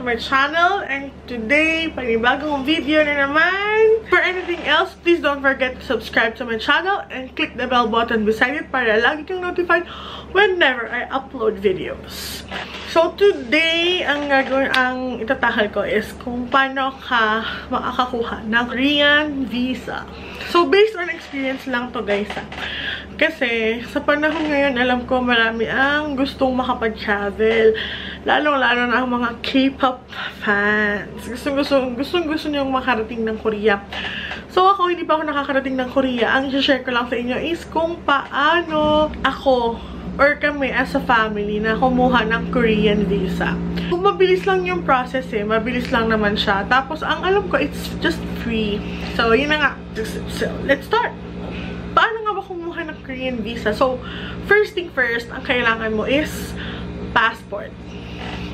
my channel, and today, panibagong video na naman. For anything else, please don't forget to subscribe to my channel and click the bell button beside it para lagi kang notified whenever I upload videos. So today, ang itatahal ko is kung paano ka makakakuha ng Korean visa. So based on experience lang to guys. Kasi sa panahon ngayon, alam ko marami ang gustong makapag-travel. Lalong-lalo na ang mga K-pop fans. Gustong-gusto niyong makarating ng Korea. So ako, hindi pa ako nakakarating ng Korea. Ang i-share ko lang sa inyo is kung paano ako or kami as a family na kumuha ng Korean visa. Kung mabilis lang yung process mabilis lang naman siya. Tapos ang alam ko, it's just free. So yun na nga. So, let's start! Paano nga ba kumuha ng Korean visa? So, first thing first, ang kailangan mo is passport.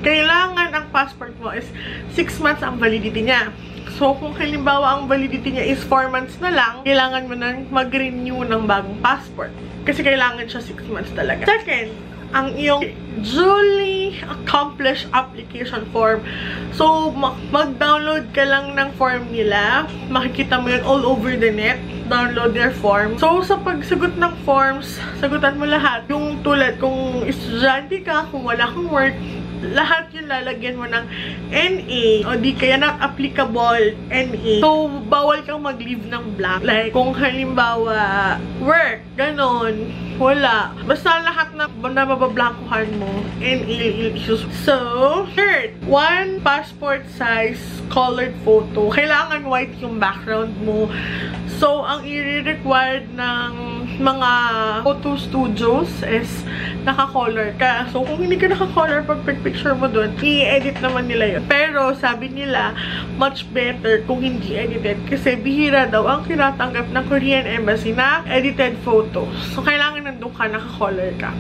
Kailangan ang passport mo is 6 months ang validity niya. So, kung halimbawa ang validity niya is 4 months na lang, kailangan mo nang mag-renew ng bagong passport. Kasi kailangan siya 6 months talaga. Second, ang iyong duly accomplished application form. So, mag-download ka lang ng form nila. Makikita mo yun all over the net. Download their form. So, sa pagsagot ng forms, sagutan mo lahat. Yung tulad, kung estudyante ka, kung wala kang work, lahat yun lalagyan mo ng NA o di kaya not applicable NA. So, bawal kang mag-leave ng blank. Like, kung halimbawa, work, ganon, wala. Basta lahat na mabablankuhan mo, NA issues. So, third, 1 passport size colored photo. Kailangan white yung background mo. So, ang i-required ng mga photo studios is naka-color ka. So, kung hindi ka naka-color pag picture mo doon, i-edit naman nila yun. Pero, sabi nila, much better kung hindi edited. Kasi bihira daw ang kinatanggap ng Korean Embassy na edited photos. So, kailangan nandun ka, naka-color ka.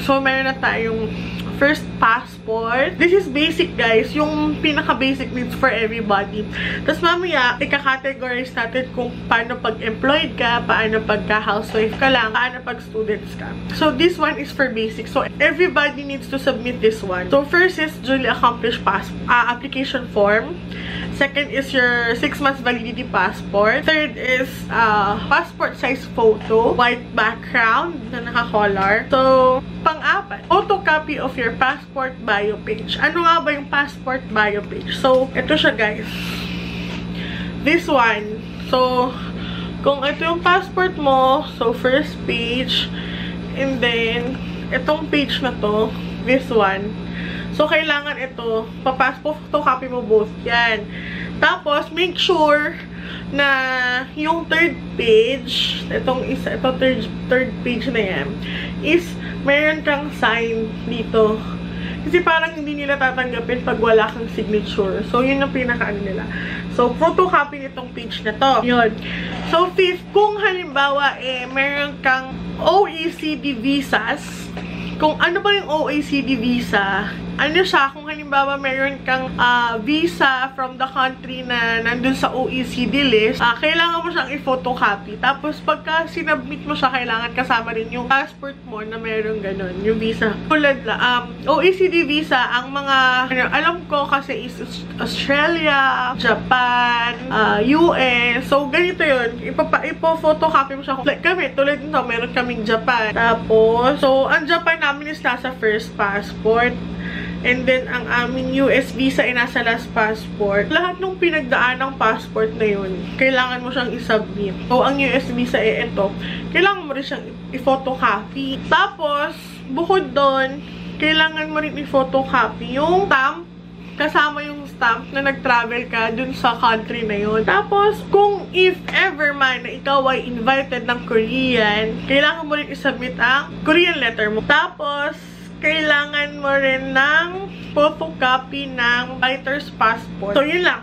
So, meron na tayong first passport. This is basic, guys. Yung pinaka-basic needs for everybody. Tapos mamaya, ika-categorize natin kung paano pag-employed ka, paano pagka-housewife ka lang, paano pag-students ka. So, this one is for basic. So, everybody needs to submit this one. So, first is duly accomplished application form. Second is your 6 months validity passport. Third is passport size photo, white background na naka-color. So, pang-apat, photocopy of your passport bio page. Ano nga ba yung passport bio page? So, ito siya guys. This one. So, kung ito yung passport mo, so first page, and then, itong page na to, this one. So, kailangan ito, photocopy mo both yan. Tapos, make sure na yung third page, itong isa, ito third page na yan, is meron kang sign dito. Kasi parang hindi nila tatanggapin pag wala kang signature. So, yun ang pinaka-ano nila. So, photocopy nitong page na to. Yun. So, fifth, kung halimbawa, meron kang OECD visas, kung ano ba yung OECD visa, ano siya, kung halimbawa meron kang visa from the country na nandun sa OECD list, kailangan mo siyang i-photocopy. Tapos, pagka sinubmit mo siya, kailangan kasama rin yung passport mo na meron ganun, yung visa. Tulad na, OECD visa, ang mga, alam ko kasi is Australia, Japan, US. So, ganito yun. Ipo-photocopy mo siya. Like kami, tulad nito, meron kaming Japan. Tapos, so, ang Japan namin is nasa first passport. And then, ang aming US visa ay nasa last passport. Lahat ng pinagdaan ng passport na yun, kailangan mo siyang i-submit. So, ang US visa ay ito. Kailangan mo rin siyang i-photocopy. Tapos, bukod doon, kailangan mo rin i-photocopy yung stamp. Kasama yung stamp na nag-travel ka dun sa country na yun. Tapos, kung if ever man na ikaw ay invited ng Korean, kailangan mo rin i-submit ang Korean letter mo. Tapos, kailangan mo rin ng photocopy ng writer's passport. So, yun lang.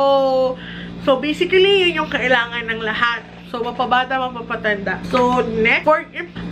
So basically, yun yung kailangan ng lahat. So, mapabata, mapapatanda. So, next,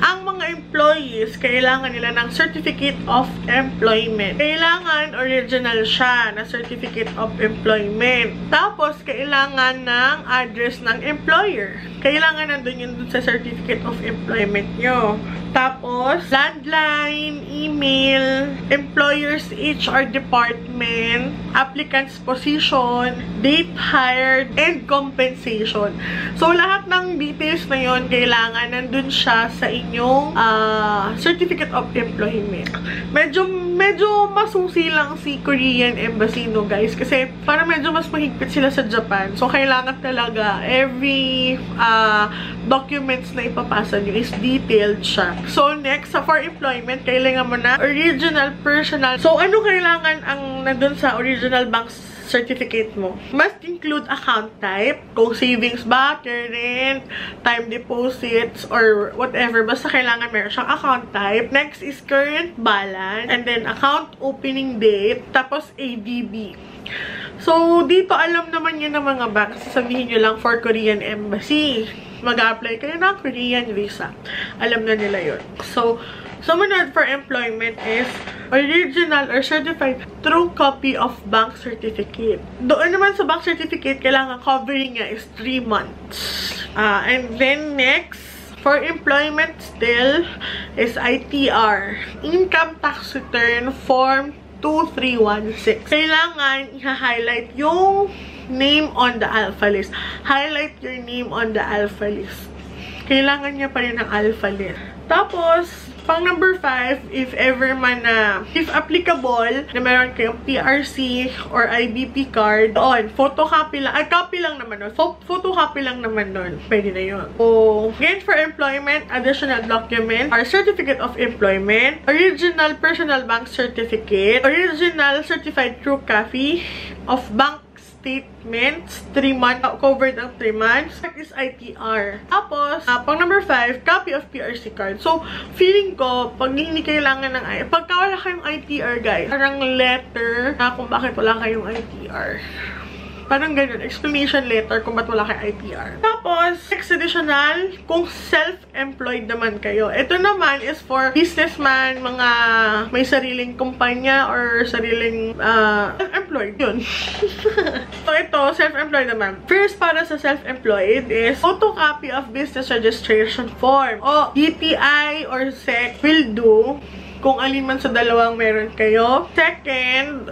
ang mga employees, kailangan nila ng Certificate of Employment. Kailangan original siya na Certificate of Employment. Tapos, kailangan ng address ng employer. kailangan nandun yun dun sa certificate of employment nyo. Tapos, landline, email, employer's HR department, applicant's position, date hired, and compensation. So, lahat ng details na yun, kailangan nandun siya sa inyong certificate of employment. Medyo masusi lang si Korean Embassy, no, guys? Kasi, parang medyo mas mahigpit sila sa Japan. So, kailangan talaga every documents na ipapasa nyo is detailed siya. So, next, for employment, kailangan mo na original personal. So, ano kailangan ang nandun sa original bank certificate mo? Must include account type, kung savings ba, current, time deposits, or whatever. Basta kailangan meron siyang account type. Next is current balance, and then account opening date, tapos ADB. So, dito alam naman yun ng mga banks. Sasabihin nyo lang for Korean Embassy. Mag-apply kayo ng Korean visa. Alam na nila yun. So, sumunod for employment is original or certified true copy of bank certificate. Doon naman sa bank certificate, kailangan covering niya is 3 months. And then next, for employment still is ITR. Income Tax Return Form 2316. Kailangan i-highlight yung name on the alpha list. Highlight your name on the alpha list. Kailangan niya pa rin ng alpha list. Tapos, pang number 5, if ever man na, if applicable, na meron kayong PRC or IBP card, doon, photocopy lang, copy lang naman nun. Photocopy lang naman nun. Pwede na yun. So, again, for employment, additional document, our certificate of employment, original personal bank certificate, original certified true copy of bank statements, 3 months, covered ang 3 months. Next is ITR. Tapos, pang number 5, copy of PRC card. So, feeling ko, pag hindi kailangan ng pagka wala kayong ITR, guys, parang letter na kung bakit wala kayong ITR. Parang ganun, explanation letter kung ba't wala kay ITR. Tapos, next additional, kung self-employed naman kayo. Ito naman is for businessman, mga may sariling kumpanya or sariling self-employed. Yun. So, ito, self-employed naman. First, para sa self-employed is photocopy of business registration form. O, DTI or SEC will do kung alin man sa dalawang meron kayo. Second,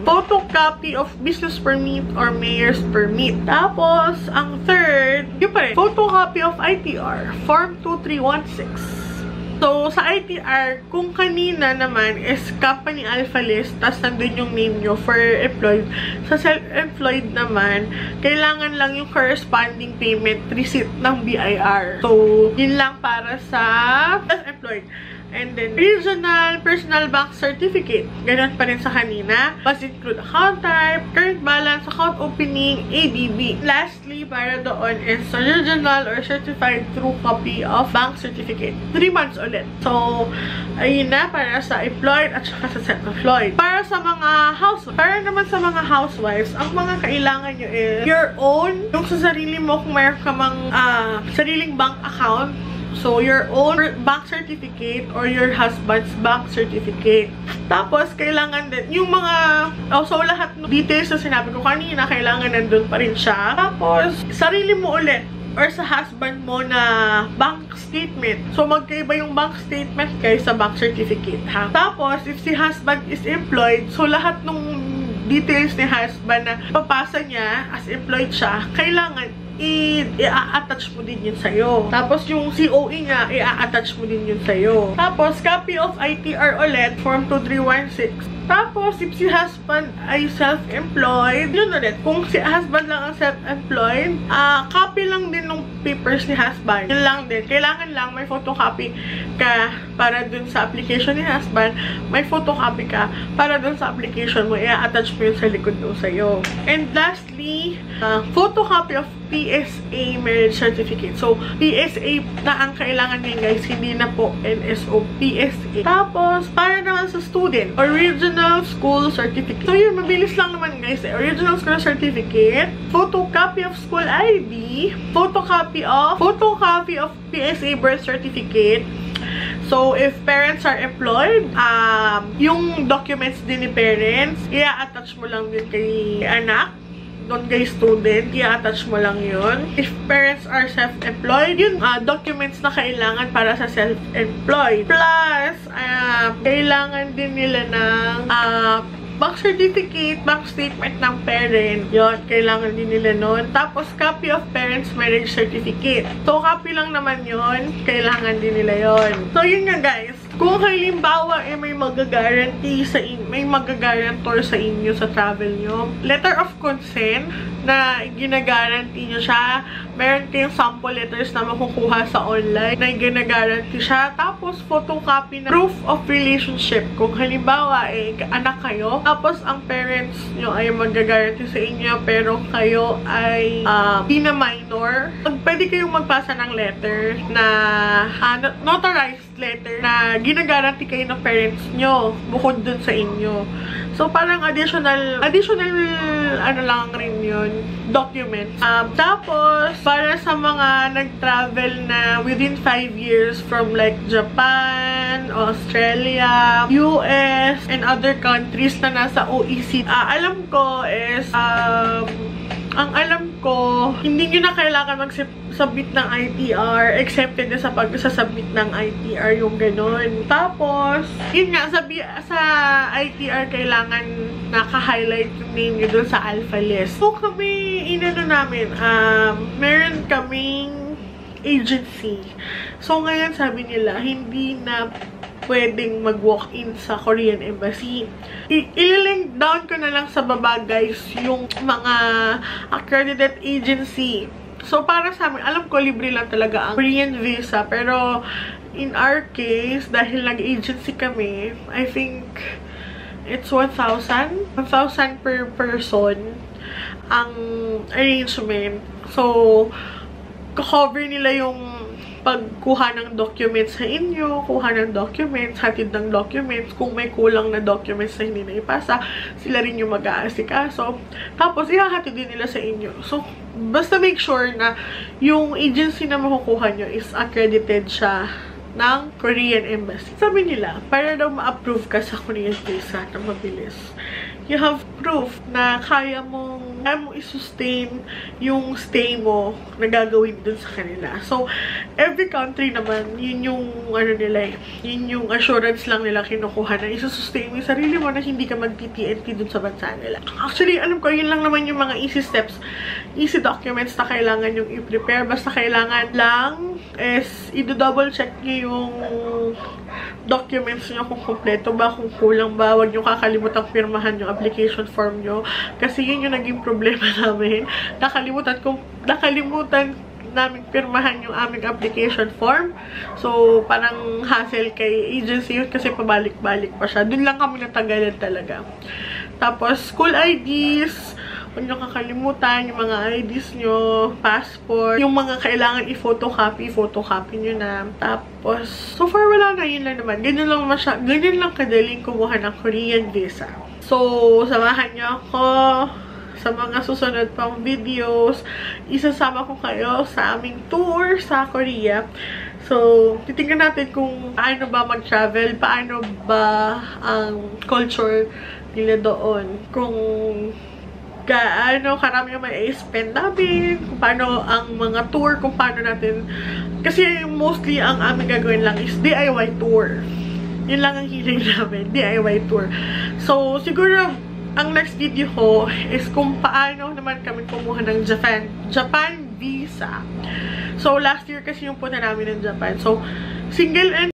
photocopy of business permit or mayor's permit. Tapos, ang third, yun pa rin, photocopy of ITR, Form 2316. So, sa ITR, kung kanina naman is company alpha list, tas nandun yung name nyo for employed. Sa self-employed naman, kailangan lang yung corresponding payment receipt ng BIR. So, yun lang para sa self-employed. And then, regional personal bank certificate. Ganun pa rin sa kanina. Must include account type, current balance, account opening, ADB. Lastly, para doon is original or certified true copy of bank certificate. 3 months ulit. So, ayun na para sa employed at saka sa self-employed. Para sa mga housewives, para naman sa mga housewives, ang mga kailangan nyo is your own, yung sa sarili mo kung mayroon ka mang sariling bank account. So, your own bank certificate or your husband's bank certificate. Tapos, kailangan din, yung mga, so lahat ng details na sinabi ko kanina, kailangan nandun pa rin siya. Tapos, sarili mo ulit or sa husband mo na bank statement. So, magkaiba yung bank statement kaysa bank certificate, ha? Tapos, if si husband is employed, so lahat ng details ni husband na papasa niya as employed siya, kailangan i-attach mo din yun sa'yo. Tapos, yung COE niya, i-attach mo din yun sa'yo. Tapos, copy of ITR ulit, Form 2316. Tapos, if si husband ay self-employed, yun ulit. Kung si husband lang ang self-employed, copy lang din ng papers ni husband. Yun lang din. Kailangan lang may photocopy ka para dun sa application ni husband. May photocopy ka para dun sa application mo. I-attach mo yun sa likod doon sa'yo. And lastly, photocopy of PSA marriage certificate. So, PSA na ang kailangan niya, guys. Hindi na po NSO. PSA. Tapos, para naman sa student, original school certificate. So, yun, mabilis lang naman, guys. Original school certificate, photocopy of school ID, photocopy of PSA birth certificate. So, if parents are employed, yung documents din ni parents, i-attach mo lang din kay anak. don't guys student, i-attach mo lang yun. If parents are self-employed, yun, documents na kailangan para sa self-employed. Plus, kailangan din nila ng bank certificate, bank statement ng parent. Yun, kailangan din nila nun. Tapos, copy of parents' marriage certificate. So, copy lang naman yun. Kailangan din nila yun. So, yun nga guys. Kung halimbawa may mag-guarantee sa may mag-guarantor sa inyo sa travel nyo, letter of consent na gina-guarantee nyo siya. Meron kayong sample letters na makukuha sa online na gina-guarantee siya. Tapos, photocopy na proof of relationship. Kung halimbawa, anak kayo, tapos ang parents nyo ay mag-guarantee sa inyo, pero kayo ay di na minor, pwede kayong magpasa ng letter na notarized letter na gina-guarantee kayo ng parents nyo bukod dun sa inyo. So, parang additional ano lang rin yun, documents. Tapos, para sa mga nag-travel na within 5 years from like Japan, Australia, US, and other countries na nasa OECD, alam ko is, ang alam ko, hindi nyo na kailangan mag-submit ng ITR, accepted na sa pag-submit ng ITR, yung ganun. Tapos, yun nga, sa ITR, kailangan naka-highlight yung name nyo dun sa alpha list. So, kami, namin, meron kaming agency. So, ngayon, sabi nila, hindi na pwedeng mag-walk-in sa Korean Embassy. I-link down ko na lang sa baba, guys, yung mga accredited agency. So, para sa amin, alam ko, libre lang talaga ang Korean visa. Pero, in our case, dahil nag-agency kami, I think it's 1,000 per person ang arrangement. So, cover nila yung pagkuha ng documents sa inyo, kuha ng documents, hatid ng documents, kung may kulang na documents na hindi na ipasa, sila rin yung mag-aasikaso. Tapos, ihahatid din nila sa inyo. So, basta make sure na yung agency na makukuha nyo is accredited siya ng Korean Embassy. Sabi nila, para daw ma-approve ka sa Korean visa na mabilis, you have proof na kaya mong i-sustain yung stay mo na gagawin dun sa kanila. So, every country naman, yun yung nila yun yung assurance lang nila kinukuha na i-sustain mo yung sarili mo na hindi ka mag-TTNT dun sa bansa nila. Actually, alam ko, yun lang naman yung mga easy steps, easy documents na kailangan yung i-prepare. Basta kailangan lang is i-double check nyo yung documents nyo kung kompleto ba, kung kulang ba. Huwag nyo kakalimutan pirmahan yung application form nyo. Kasi yun yung naging problema namin. Nakalimutan namin pirmahan yung aming application form. So, parang hassle kay agency yun kasi pabalik-balik pa siya. Dun lang kami natagalan talaga. Tapos, school IDs, huwag nyo kakalimutan yung mga IDs nyo, passport, yung mga kailangan i-photocopy nyo na. Tapos, so far wala na, yun lang naman. Ganyan lang kadaling kumuha ng Korean visa. So, samahan nyo ako sa mga susunod pang videos. Isasama ko kayo sa aming tour sa Korea. So, titingnan natin kung paano ba mag-travel, paano ba ang culture nila doon. Kung karami yung may spend namin, kung paano ang mga tour, kung paano natin, kasi mostly ang aming gagawin lang is DIY tour. Yun lang ang hiling namin, DIY tour. So, siguro, ang next video ko is kung paano naman kami kumuha ng Japan visa. So, last year kasi yung punta namin ng Japan. So, single